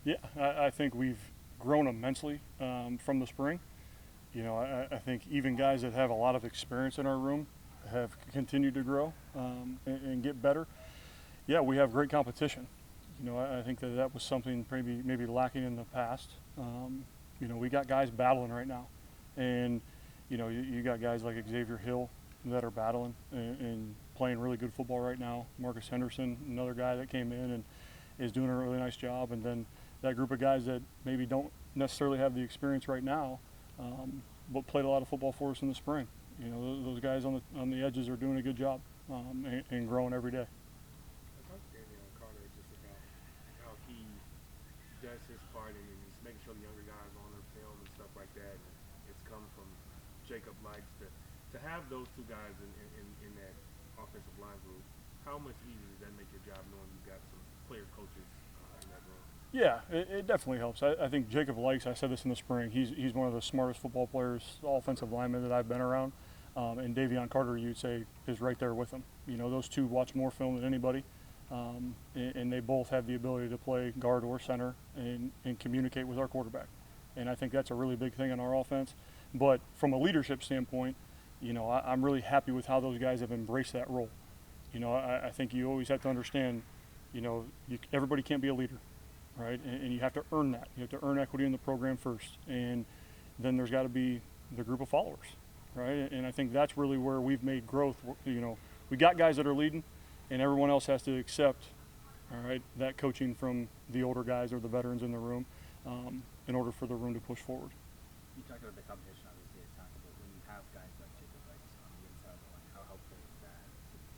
Yeah, I think we've grown immensely from the spring. You know, I think even guys that have a lot of experience in our room have continued to grow and get better. Yeah, we have great competition. You know, I think that that was something maybe lacking in the past. You know, we got guys battling right now, and you know, you got guys like Xavier Hill that are battling and playing really good football right now. Marcus Henderson, another guy that came in and is doing a really nice job, and then that group of guys that maybe don't necessarily have the experience right now, but played a lot of football for us in the spring. You know, those guys on the edges are doing a good job and growing every day. I talked to Damian Carter just about how he does his part and he's making sure the younger guys on their film and stuff like that. And it's come from Jacob Likes to have those two guys in that offensive line group. How much easier does that make your job knowing you've got some player coaches in that room? Yeah, it definitely helps. I think Jacob Likes, I said this in the spring, he's one of the smartest football players, offensive linemen that I've been around. And Davion Carter, you'd say, is right there with him. You know, those two watch more film than anybody. And they both have the ability to play guard or center and communicate with our quarterback. And I think that's a really big thing in our offense. But from a leadership standpoint, you know, I'm really happy with how those guys have embraced that role. You know, I think you always have to understand, you know, everybody can't be a leader, right? And you have to earn that. You have to earn equity in the program first. And then there's got to be the group of followers, right? And I think that's really where we've made growth. You know, we got guys that are leading, and everyone else has to accept, all right, that coaching from the older guys or the veterans in the room in order for the room to push forward. You talked about the competition, obviously, a ton, but when you have guys like Jacob Rice on the inside of the line, how helpful is that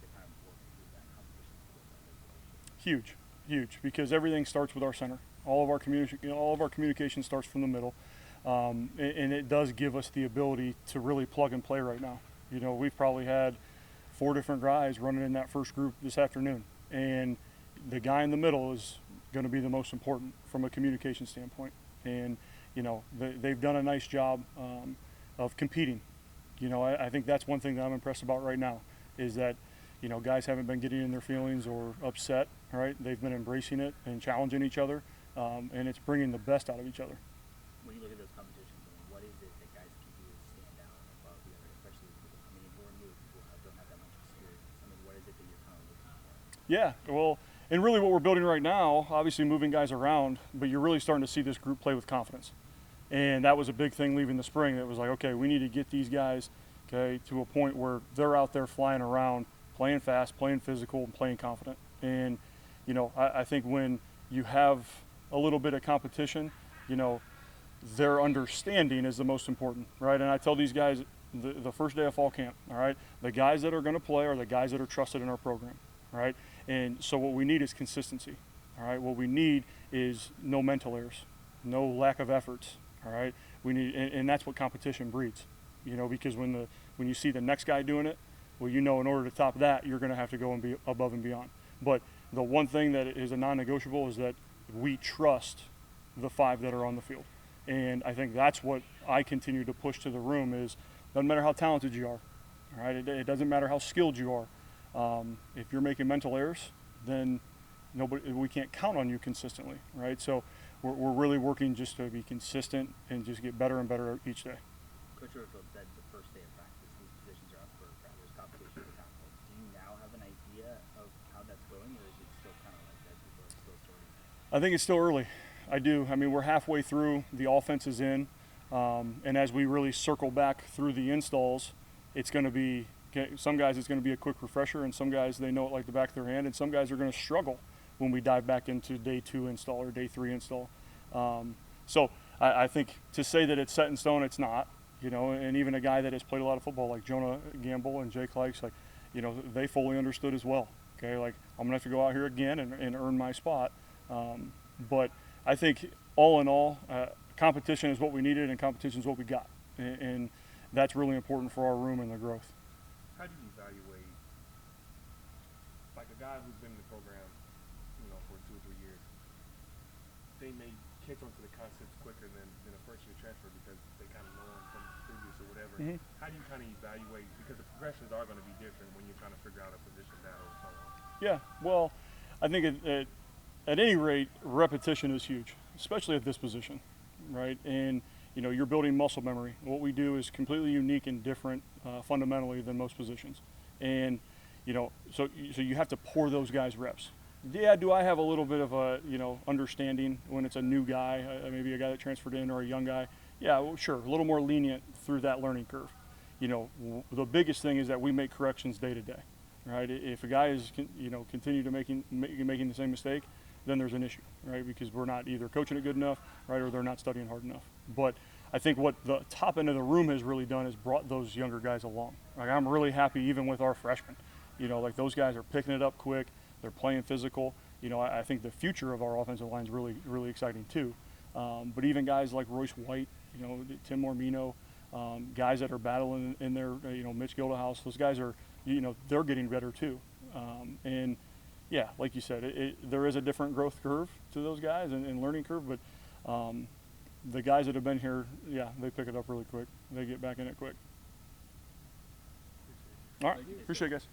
to kind of work through that competition with them as well? Huge, huge, because everything starts with our center. All of our communication starts from the middle, and it does give us the ability to really plug and play right now. You know, we've probably had 4 different guys running in that first group this afternoon, and the guy in the middle is going to be the most important from a communication standpoint. And you know, they've done a nice job of competing. You know, I think that's one thing that I'm impressed about right now is that, you know, guys haven't been getting in their feelings or upset, right? They've been embracing it and challenging each other, and it's bringing the best out of each other. When you look at those competitions, I mean, what is it that guys can do to stand out above the other, especially people coming in who are new, who don't have that much experience? I mean, what is it that you're kind of looking for? Yeah, well, and really what we're building right now, obviously moving guys around, but you're really starting to see this group play with confidence. And that was a big thing leaving the spring. That was like, okay, we need to get these guys, okay, to a point where they're out there flying around, playing fast, playing physical, and playing confident. And, you know, I think when you have a little bit of competition, you know, their understanding is the most important, right? And I tell these guys the first day of fall camp, all right, the guys that are going to play are the guys that are trusted in our program, right? And so what we need is consistency, all right? What we need is no mental errors, no lack of efforts, all right? We need, and that's what competition breeds, you know, because when you see the next guy doing it, well, you know, in order to top that, you're going to have to go and be above and beyond. But the one thing that is a non-negotiable is that we trust the 5 that are on the field. And I think that's what I continue to push to the room is doesn't matter how talented you are, all right? It doesn't matter how skilled you are. If you're making mental errors, then we can't count on you consistently, right? So we're really working just to be consistent and just get better and better each day. Coach Orfield said the first day of practice, these positions are up for grabs. There's competition for tackle. Do you now have an idea of how that's going, or is it still kind of like that? People are still sorting? I think it's still early. I do. I mean, we're halfway through. The offense is in. And as we really circle back through the installs, it's going to be, some guys it's going to be a quick refresher, and some guys they know it like the back of their hand, and some guys are going to struggle when we dive back into day 2 install or day 3 install. So I think to say that it's set in stone, it's not. You know, and even a guy that has played a lot of football like Jonah Gamble and Jake Likes, like, you know, they fully understood as well. Okay, like I'm going to have to go out here again and earn my spot. But I think all in all, competition is what we needed and competition is what we got. And that's really important for our room and the growth. How do you evaluate, like a guy who's been in the program, you know, for 2 or 3 years? They may catch on to the concepts quicker than a first-year transfer because they kind of know them from previous or whatever. Mm-hmm. How do you kind of evaluate, because the progressions are going to be different when you're trying to figure out a position now or so on? Yeah, well, I think at any rate, repetition is huge. especially at this position, right? And you know, you're building muscle memory. What we do is completely unique and different fundamentally than most positions. And you know, so you have to pour those guys reps. Yeah, do I have a little bit of a, you know, understanding when it's a new guy, maybe a guy that transferred in or a young guy? Yeah, well, sure, a little more lenient through that learning curve. You know, the biggest thing is that we make corrections day to day, right? If a guy is, you know, continue to making the same mistake, then there's an issue, right? Because we're not either coaching it good enough, right, or they're not studying hard enough. But I think what the top end of the room has really done is brought those younger guys along. Like, I'm really happy even with our freshmen. You know, like those guys are picking it up quick. They're playing physical. You know, I think the future of our offensive line is really, really exciting too. But even guys like Royce White, you know, Tim Mormino, guys that are battling in there, you know, Mitch Gildahouse, those guys are, you know, they're getting better too. And yeah, like you said, there is a different growth curve to those guys and learning curve, but the guys that have been here, yeah, they pick it up really quick. They get back in it quick. All right, appreciate it, guys.